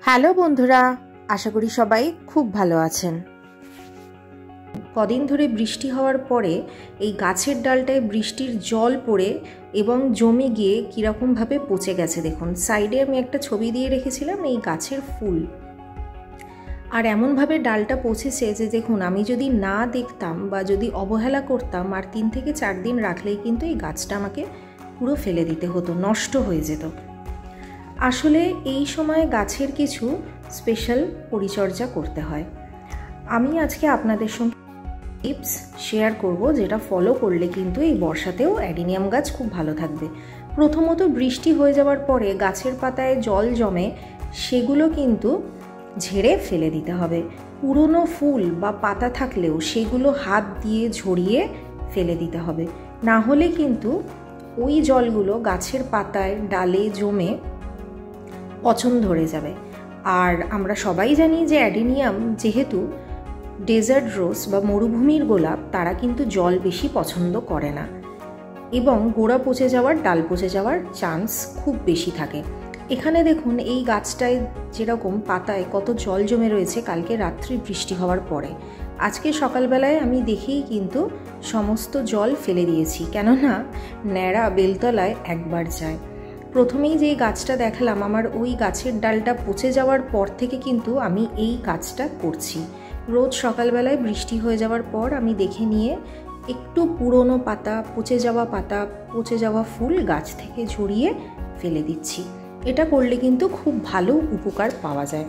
Hello বন্ধুরা, আশা করি সবাই খুব ভালো আছেন। কদিন ধরে বৃষ্টি হওয়ার পরে এই গাছের ডালটায় বৃষ্টির জল পড়ে এবং জমে গিয়ে কীরকমভাবে পচে গেছে। দেখুন, সাইডে আমি একটা ছবি দিয়ে রেখেছিলাম এই গাছের ফুল, আর এমনভাবে ডালটা পচেছে যে দেখুন, আমি যদি না দেখতাম বা যদি অবহেলা করতাম আর 3 থেকে 4 দিন রাখলেই কিন্তু এই গাছটা আমাকে পুরো ফেলে দিতে হতো, নষ্ট হয়ে যেত। আসলে এই সময় গাছের কিছু স্পেশাল পরিচর্যা করতে হয়। আমি আজকে আপনাদের সঙ্গে টিপস শেয়ার করব, যেটা ফলো করলে কিন্তু এই বর্ষাতেও অ্যাডিনিয়াম গাছ খুব ভালো থাকবে। প্রথমত, বৃষ্টি হয়ে যাওয়ার পরে গাছের পাতায় জল জমে সেগুলো কিন্তু ঝেড়ে ফেলে দিতে হবে। পুরনো ফুল বা পাতা থাকলেও সেগুলো হাত দিয়ে ঝরিয়ে ফেলে দিতে হবে, না হলে কিন্তু ওই জলগুলো গাছের পাতায় ডালে জমে পচন ধরে যাবে। আর আমরা সবাই জানি যে অ্যাডিনিয়াম যেহেতু ডেজার্ট রোজ বা মরুভূমির গোলাপ, তারা কিন্তু জল বেশি পছন্দ করে না এবং গোড়া পচে যাওয়ার, ডাল পচে যাওয়ার চান্স খুব বেশি থাকে। এখানে দেখুন, এই গাছটায় যেরকম পাতায় কত জল জমে রয়েছে কালকে রাত্রি বৃষ্টি হওয়ার পরে। আজকে সকালবেলায় আমি দেখেই কিন্তু সমস্ত জল ফেলে দিয়েছি, কেননা ন্যাড়া বেলতলায় একবার যায়। প্রথমেই যেই গাছটা দেখালাম, আমার ওই গাছের ডালটা পচে যাওয়ার পর থেকে কিন্তু আমি এই কাজটা করছি। রোজ সকালবেলায় বৃষ্টি হয়ে যাওয়ার পর আমি দেখে নিয়ে একটু পুরনো পাতা, পচে যাওয়া ফুল গাছ থেকে ঝরিয়ে ফেলে দিচ্ছি। এটা করলে কিন্তু খুব ভালো উপকার পাওয়া যায়।